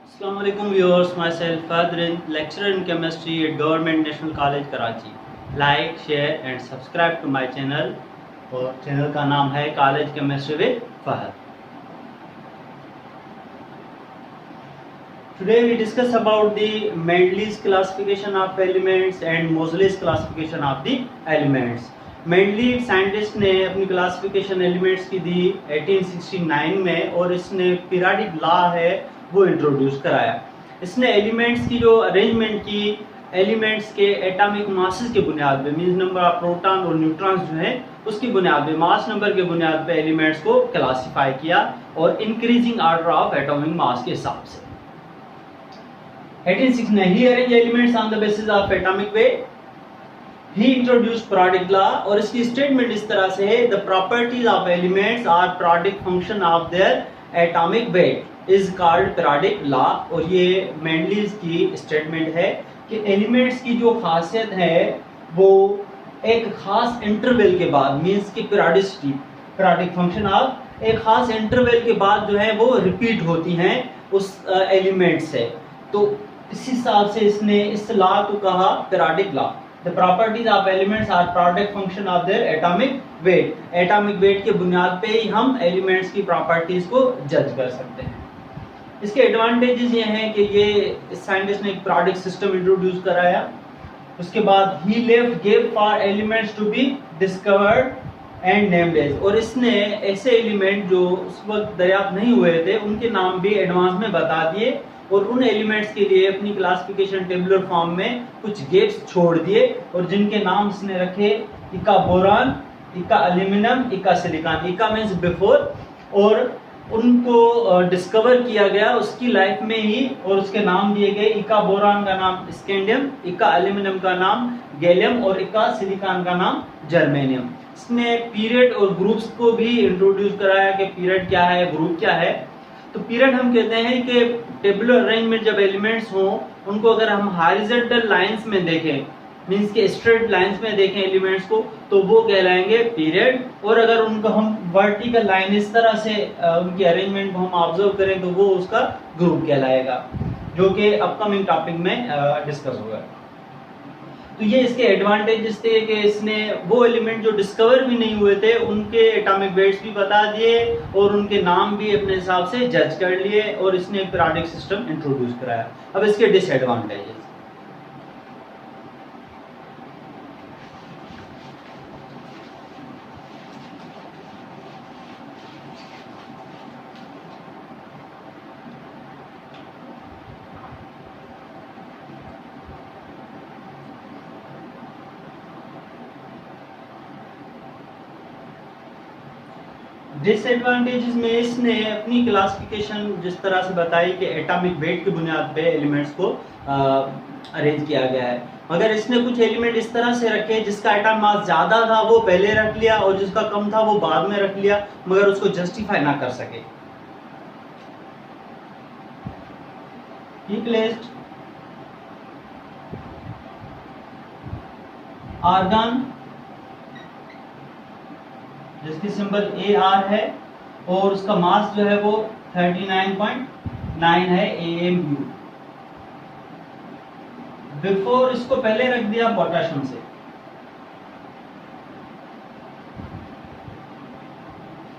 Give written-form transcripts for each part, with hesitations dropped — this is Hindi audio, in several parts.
Assalamualaikum viewers, myself Fadrin, lecturer in chemistry at Government National College Karachi. Like, share and subscribe to my channel और चैनल का नाम है college chemistry with Fahad. Today we discuss about the Mendele's classification of elements and Moseley's classification of the elements. Mendeley scientist ने अपनी क्लासिफिकेशन एलिमेंट्स की दी 1869 में और इसने पीरियडिक लॉ है वो इंट्रोड्यूस कराया. इसने एलिमेंट्स की जो अरेंजमेंट की एलिमेंट्स के एटॉमिक मासेस के बुनियाद पे मींस नंबर ऑफ प्रोटॉन और न्यूट्रॉन्स जो है उसकी बुनियाद पे मास नंबर के बुनियाद पे एलिमेंट्स को क्लासिफाई किया और increasing order of atomic mass के हिसाब से. 1869 ही arrange elements on the basis of atomic weight. He introduced periodic law और इसकी स्टेटमेंट इस तरह से है, the properties of elements are periodic function of their atomic weight is called periodic law. और ये मेंडलीज की स्टेटमेंट है कि एलिमेंट्स की जो खासियत है वो एक खास इंटरवल के बाद मींस की पीरियडिसिटी periodic फंक्शन ऑफ एक खास इंटरवल के बाद जो है वो रिपीट होती हैं उस एलिमेंट से. तो इस हिसाब से इसने इस लॉ को कहा periodic law. The properties of elements are product function of their atomic weight. Atomic weight के बुनियाद पे ही हम एलिमेंट्स की प्रॉपर्टीज को जज कर सकते हैं. इसके एडवांटेजेस ये हैं कि ये साइंटिस्ट ने एक प्रोडक्ट सिस्टम इंट्रोड्यूस कराया. उसके बाद he left gave for elements to be discovered and named as. और इसने ऐसे एलिमेंट जो उस वक्त दरियाफ्त नहीं हुए थे उनके नाम भी एडवांस में बता दिए और उन एलिमेंट्स के लिए अपनी क्लासिफिकेशन टेबुलर फॉर्म में कुछ गेप्स छोड़ दिए और जिनके नाम इसने रखे इका बोरान, इका एल्यूमिनियम, इका सिलिकॉन. इका मींस बिफोर और उनको डिस्कवर किया गया उसकी लाइफ में ही और उसके नाम दिए गए. इका बोरान का नाम स्कैंडियम, इका एल्यूमिनियम का नाम गैलियम और इका सिलिकॉन का नाम जर्मेनियम. इसने पीरियड और ग्रुप्स को भी इंट्रोड्यूस कराया कि पीरियड क्या है, ग्रुप क्या है. तो पीरियड हम कहते हैं कि टेबुलर अरेंजमेंट जब एलिमेंट्स हों उनको अगर हम हॉरिजॉन्टल लाइंस में देखें मींस के स्ट्रेट लाइंस में देखें एलिमेंट्स को तो वो कहलाएंगे पीरियड. और अगर उनको हम वर्टिकल लाइन इस तरह से उनकी अरेंजमेंट को हम ऑब्जर्व करें तो वो उसका ग्रुप कहलाएगा जो कि अपकमिंग टॉपिक में डिस्कस होगा. तो ये इसके एडवांटेजेस थे कि इसने वो एलिमेंट जो डिस्कवर भी नहीं हुए थे उनके एटॉमिक वेट्स भी बता दिए और उनके नाम भी अपने हिसाब से जज कर लिए और इसने एक पीरियडिक सिस्टम इंट्रोड्यूस कराया. अब इसके डिसएडवांटेजेस. डिसएडवांटेजेस में इसने अपनी क्लासिफिकेशन जिस तरह से बताई कि एटॉमिक वेट की बुनियाद पे एलिमेंट्स को अरेंज किया गया है मगर इसने कुछ एलिमेंट इस तरह से रखे जिसका एटॉम मास ज्यादा था वो पहले रख लिया और जिसका कम था वो बाद में रख लिया मगर उसको जस्टिफाई ना कर सके. He placed आर्गन जिसकी सिंबल AR है और उसका मास जो है वो 39.9 है AMU. बिफोर इसको पहले रख दिया पोटेशियम से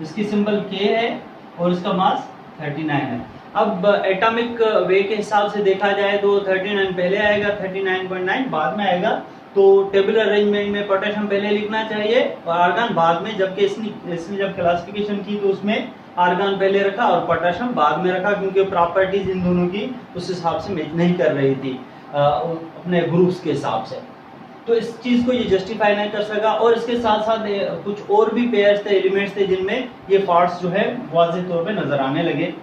जिसकी सिंबल K है और इसका मास 39 है. अब एटॉमिक वेट के हिसाब से देखा जाए तो 39 पहले आएगा, 39.9 बाद में आएगा. तो टेबुलर अरेंजमेंट में पोटेशियम पहले लिखना चाहिए और आर्गन बाद में. जबकि इसने जब क्लासिफिकेशन की तो उसमें आर्गन पहले रखा और पोटेशियम बाद में रखा क्योंकि प्रॉपर्टीज इन दोनों की उस हिसाब से मैच नहीं कर रही थी अपने ग्रुप्स के हिसाब से. तो इस चीज को ये जस्टिफाई नहीं कर सका और इसके साथ साथ कुछ और भी पेयर्स थे, एलिमेंट्स थे जिनमें ये फॉल्ट्स जो है वाज़ेह तौर पे नजर आने लगे.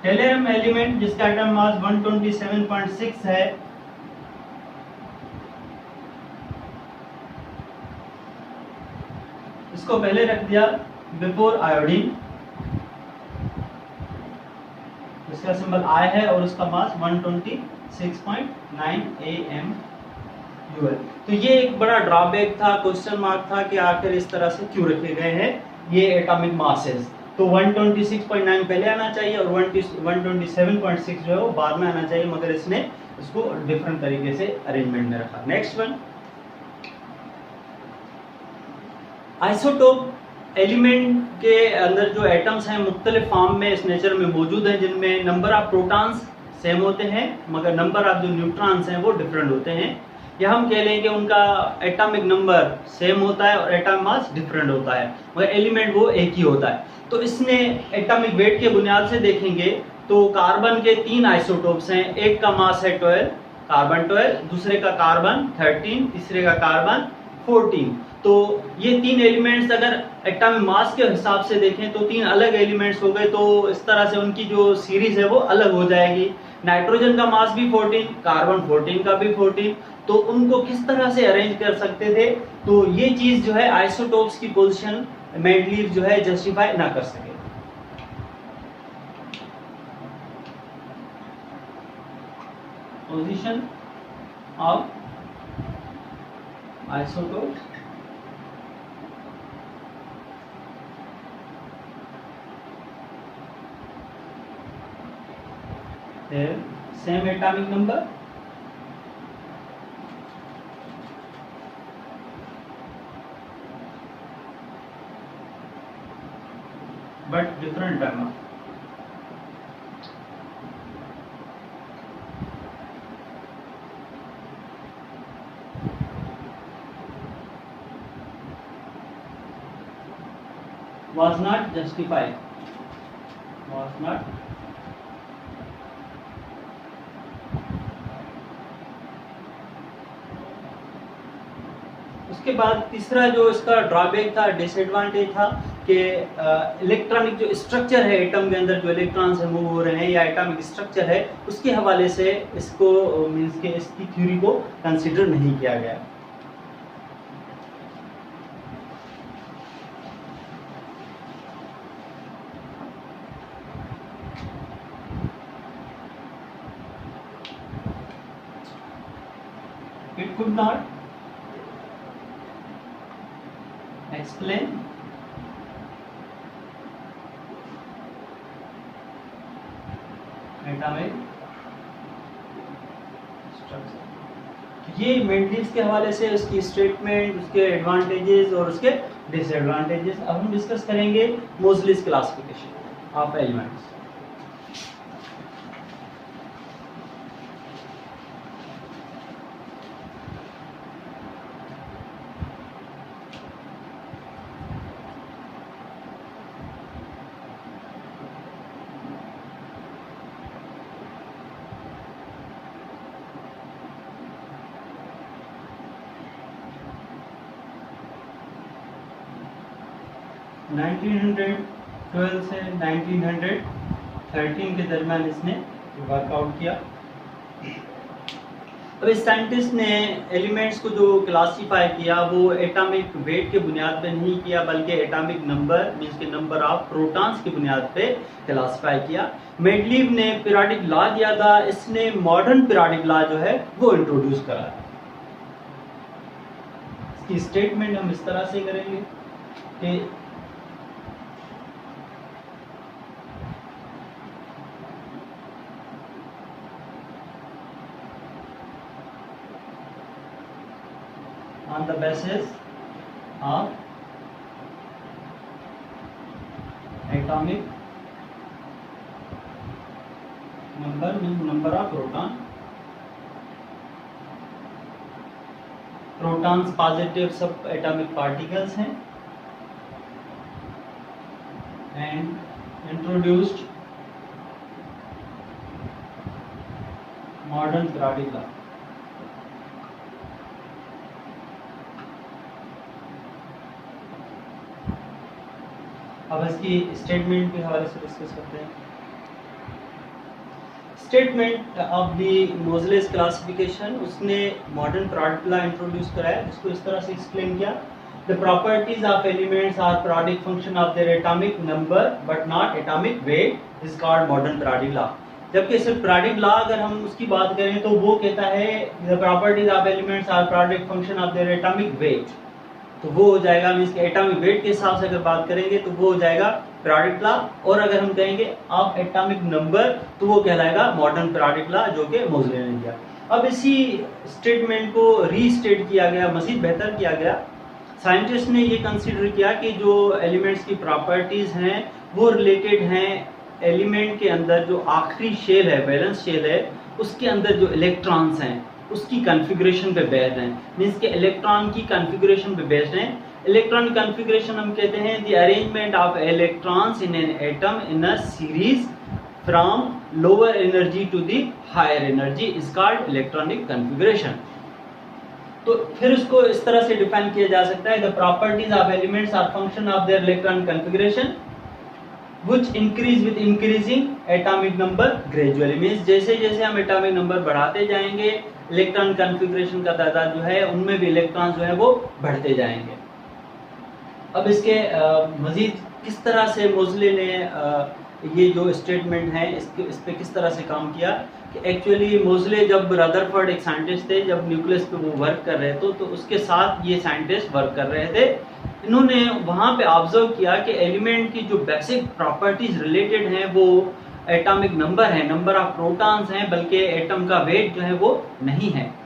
टेलरियम एलिमेंट जिसका एटम मास 127.6 है इसको पहले रख दिया बिफोर आयोडीन. इसका सिंबल I है और उसका मास 126.9 AM 12। तो ये एक बड़ा ड्रॉबैक था, क्वेश्चन मार्क था कि आखिर इस तरह से क्यों रखे गए हैं ये एटॉमिक मासेस। तो 126.9 पहले आना चाहिए और 127.6 जो है वो बाद में आना चाहिए, मगर इसने इसको डिफरेंट तरीके से अरेंजमेंट में रखा। नेक्स्ट वन, आइसोटोप एलिमेंट के अंदर जो एटम्स हैं मुख्तलिफ फॉर्म में इस नेचर में मौजूद हैं, जिनमें नंबर ऑफ प्रोटॉन्स सेम होते हैं मगर नंबर ऑफ जो न्यूट्रॉन्स हैं वो डिफरेंट होते हैं, या हम कह लें कि उनका एटॉमिक नंबर सेम होता है और एटॉमिक मास डिफरेंट होता है मगर एलिमेंट वो एक ही होता है। तो इसने एटॉमिक वेट के बुनियाद से देखेंगे तो कार्बन के 3 आइसोटोप्स हैं, एक का मास है 12 कार्बन 12, दूसरे का कार्बन 13, तीसरे का कार्बन 14। तो ये 3 एलिमेंट्स अगर एटॉमिक मास के हिसाब से देखें तो 3 अलग एलिमेंट्स हो गए, तो इस तरह से उनकी जो सीरीज है वो अलग हो जाएगी। नाइट्रोजन का मास भी 14, कार्बन 14 का भी 14, तो उनको किस तरह से अरेंज कर सकते थे, तो ये चीज जो है आइसोटोप्स की पोजीशन मेंडलीव जो है जस्टिफाई ना कर सके। Position of isotopes same atomic number but different lemma. Was not justified. Was not उसके बाद तीसरा जो इसका ड्रॉबैक था, डिसएडवांटेज था कि इलेक्ट्रॉनिक जो स्ट्रक्चर है एटम के अंदर, जो इलेक्ट्रॉन्स मूव हो रहे हैं या एटॉमिक स्ट्रक्चर है उसके हवाले से इसको मींस के इसकी थ्योरी को कंसीडर नहीं किया गया। It could not explain atomic structure। ये मेंडलीव के हवाले से उसकी स्टेटमेंट, उसके एडवांटेजेस और उसके डिसएडवांटेजेस अब हम डिस्कस करेंगे। मोज़लेस क्लासिफिकेशन ऑफ एलिमेंट्स। (1912 से 1913 के दरमियान इसने वर्कआउट किया। अब इस साइंटिस्ट ने एलिमेंट्स को जो क्लासीफाई किया वो एटॉमिक वेट के बुनियाद पे नहीं किया बल्कि एटॉमिक नंबर मींस के नंबर ऑफ प्रोटॉन्स की बुनियाद पे क्लासीफाई किया। मेंडलीव ने पीरियोडिक लॉ दिया था, इसने मॉडर्न पीरियोडिक लॉ जो है वो इंट्रोड्यूस करा। इसकी स्टेटमेंट हम इस तरह से करेंगे कि on the basis of atomic number means number of protons positive सब atomic particles हैं and introduced modern periodic law। अब इसकी स्टेटमेंट के हवाले से डिस्कस करते हैं। Statement of the Moseley's classification, उसने मॉडर्न पीरियोडिक लॉ इंट्रोड्यूस कराया जिसको इस तरह से एक्सप्लेन किया। The properties of elements are periodic function of their atomic number but not atomic weight is called modern periodic law. जबकि सिर्फ प्रोडक्ट लॉ अगर हम उसकी बात करें तो वो कहता है the properties of elements are product function of their atomic weight, तो वो हो जाएगा मींस के एटॉमिक वेट के हिसाब से अगर बात करेंगे तो वो हो जाएगा प्रोडक्ट लॉ, और अगर हम कहेंगे ऑफ एटॉमिक नंबर तो वो कहलाएगा मॉडर्न प्रोडक्ट लॉ जो कि मोज़ले ने दिया। अब इसी स्टेटमेंट को रीस्टेट किया गया, मज़ीद बेहतर किया गया। साइंटिस्ट ने ये कंसीडर किया कि जो एलिमेंट्स की प्रॉपर्टीज हैं वो रिलेटेड हैं एलिमेंट के अंदर जो आखिरी शेल है, बैलेंस शेल है, उसके अंदर जो इलेक्ट्रॉन्स हैं उसकी कॉन्फ़िगरेशन पे बेस्ड हैं, मींस के इलेक्ट्रॉन की कॉन्फ़िगरेशन पे बेस्ड हैं। इलेक्ट्रॉन कॉन्फ़िगरेशन हम कहते हैं the arrangement of electrons in an atom in a series from lower energy to the higher energy is called electronic configuration. तो फिर उसको इस तरह से डिफाइन किया जा सकता है the properties of elements are function of their electron configuration which increase with increasing atomic number gradually, means जैसे जैसे हम एटॉमिक नंबर बढ़ाते जाएंगे इलेक्ट्रॉन कॉन्फ़िगरेशन का तादाद जो है उनमें भी इलेक्ट्रॉन जो है वो बढ़ते जाएंगे। अब इसके मजीद किस तरह से मोज़ले ने ये जो स्टेटमेंट है इस पे किस तरह से काम किया कि एक्चुअली मोज़ले जब रदरफोर्ड एक साइंटिस्ट थे, जब न्यूक्लियस पे वो वर्क कर रहे थे तो उसके साथ ये साइंटिस्ट वर्क कर रहे थे। इन्होंने वहाँ पे ऑब्जर्व किया कि एलिमेंट की जो बेसिक प्रॉपर्टीज रिलेटेड हैं वो एटॉमिक नंबर है, नंबर ऑफ प्रोटॉन्स हैं, बल्कि एटम का वेट जो है वो नहीं है।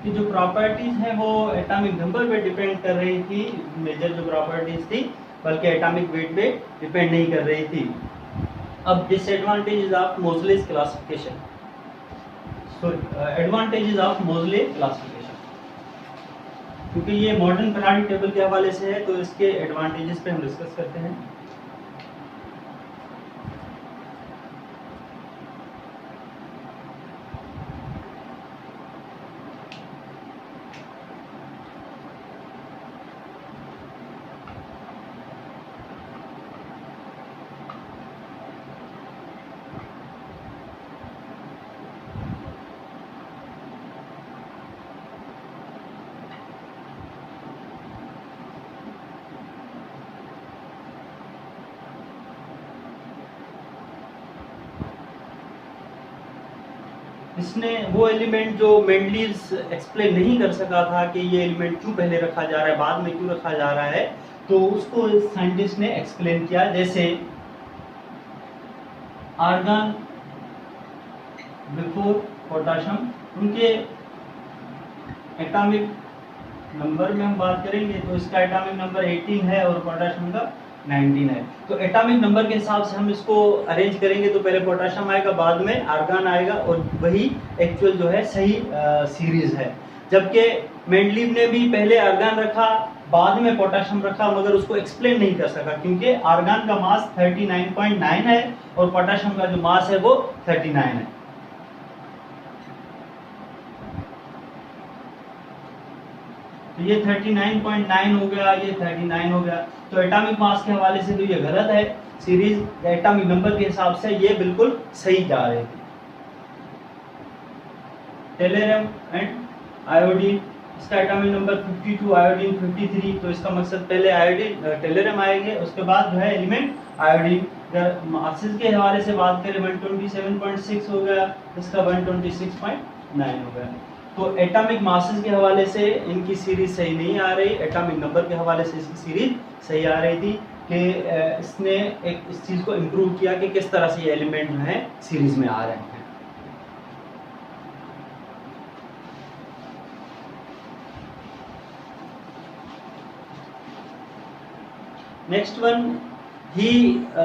कि जो प्रॉपर्टीज हैं वो एटॉमिक नंबर पे डिपेंड कर रही थी, मेजर जो प्रॉपर्टीज थी, बल्कि एटॉमिक वेट पे डिपेंड नहीं कर रही थी। अब disadvantages of Moseley's classification, advantages of Moseley classification, क्योंकि ये मॉडर्न पीरियोडिक टेबल के हवाले से है तो इसके एडवांटेजेस पे हम डिस्कस करते हैं। इसने वो एलिमेंट जो मेंडलीव्स एक्सप्लेन नहीं कर सका था कि ये एलिमेंट क्यों पहले रखा जा रहा है, बाद में क्यों रखा जा रहा है, तो उसको साइंटिस्ट ने एक्सप्लेन किया। जैसे आर्गन बिफोर पोटाशियम, उनके एटॉमिक नंबर में हम बात करेंगे तो इसका एटॉमिक नंबर 18 है और पोटाशियम का 19 है। तो एटॉमिक नंबर के हिसाब से हम इसको अरेंज करेंगे तो पहले पोटाशियम आएगा, बाद में आर्गन आएगा, और वही एक्चुअल जो है सही सीरीज है। जबकि मेंडलीव ने भी पहले आर्गन रखा, बाद में पोटाशियम रखा, मगर उसको एक्सप्लेन नहीं कर सका क्योंकि आर्गन का मास 39.9 है और पोटाशियम का जो मास है वो 39 है। तो ये 39.9 हो गया, ये 39 हो गया, तो एटॉमिक मास के हवाले से तो ये गलत है। सीरीज एटॉमिक नंबर के हिसाब से ये बिल्कुल सही जा रही थी। टेलरियम एंड आयोडीन इसका एटॉमिक नंबर 52, आयोडीन 53, तो इसका मकसद पहले आयोडीन टेलोरियम आएंगे, उसके बाद जो है एलिमेंट आयोडीन। अगर मासेस के हवाले से बात करें 127.6 हो गया, इसका 126.9 हो गया। तो एटॉमिक मासेस के हवाले से इनकी सीरीज सही नहीं आ रही, एटॉमिक नंबर के हवाले से इसकी सीरीज सही आ रही थी कि इसने एक इस चीज़ को इम्प्रूव किया कि किस तरह से ये एलिमेंट जो है सीरीज में आ रहे हैं। Next one, he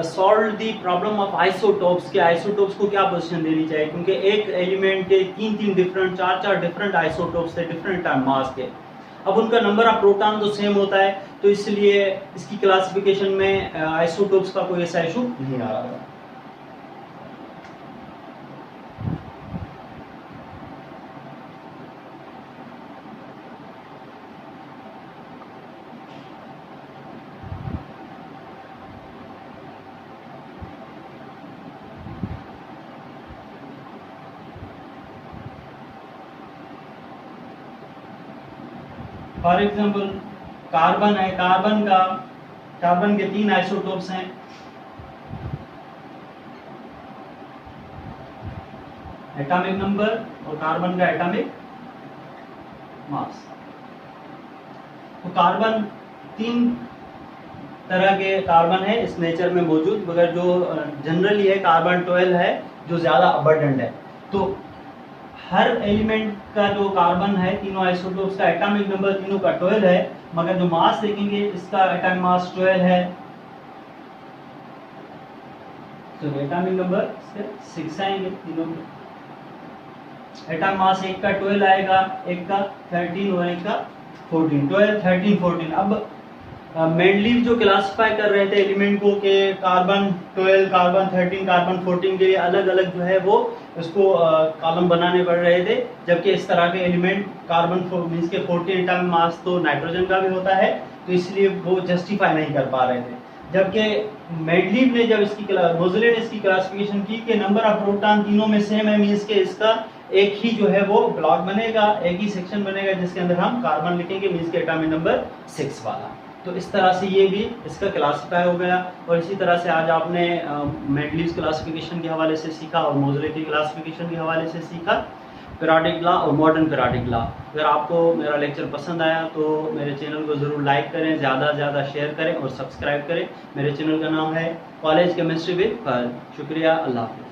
solve the problem of isotopes के आइसोटोप्स को क्या पोजीशन देनी चाहिए, क्योंकि एक एलिमेंट के तीन डिफरेंट चार डिफरेंट आइसोटोप्स थे डिफरेंट टाइम मास के। अब उनका नंबर ऑफ प्रोटॉन तो सेम होता है, तो इसलिए इसकी क्लासिफिकेशन में आइसोटोप्स का कोई ऐसा इशू नहीं आ रहा। फॉर एग्जाम्पल कार्बन है, कार्बन के 3 आइसोटोप्स हैं, एटॉमिक नंबर और कार्बन का एटॉमिक मास। तो कार्बन 3 तरह के कार्बन है इस नेचर में मौजूद, मगर जो जनरली है कार्बन 12 है जो ज्यादा अबंडेंट है। तो हर एलिमेंट का जो कार्बन है, तीनों आइसोटोप्स का एटॉमिक नंबर तीनों का 12 है, मगर जो मास देखेंगे इसका एटॉमिक मास 12 है, तो एटॉमिक नंबर 6 आएंगे तीनों में। एटॉमिक मास एक का 12 आएगा, एक का 13 और एक का 14, 12, 13, 14। अब मेंडलीव जो क्लासिफाई कर रहे थे एलिमेंट को के कार्बन 12, कार्बन 13, कार्बन 14 के लिए अलग अलग जो है वो उसको कॉलम बनाने पड़ रहे थे, जबकि इस तरह के एलिमेंट कार्बन मींस के 14 एटॉमिक मास तो नाइट्रोजन का भी होता है, तो इसलिए वो जस्टिफाई नहीं कर पा रहे थे। जबकि मेंडलीव ने जब मोज़ले ने इसकी क्लासिफिकेशन की कि नंबर ऑफ प्रोटॉन तीनों में सेम है, मींस के इसका एक ही जो है वो ब्लॉक बनेगा, एक ही सेक्शन बनेगा जिसके अंदर हम कार्बन लिखेंगे, मींस के एटॉमिक नंबर 6 वाला। तो इस तरह से ये भी इसका क्लासिफाई हो गया। और इसी तरह से आज आपने मेंडलीव क्लासिफिकेशन के हवाले से सीखा और मोज़ले की क्लासिफिकेशन के हवाले से सीखा, पीरियोडिक लॉ और मॉडर्न पीरियोडिक लॉ। अगर आपको मेरा लेक्चर पसंद आया तो मेरे चैनल को ज़रूर लाइक करें, ज़्यादा से ज़्यादा शेयर करें और सब्सक्राइब करें। मेरे चैनल का नाम है कॉलेज केमिस्ट्री विद फहद। शुक्रिया, अल्लाह हाफ़िज़।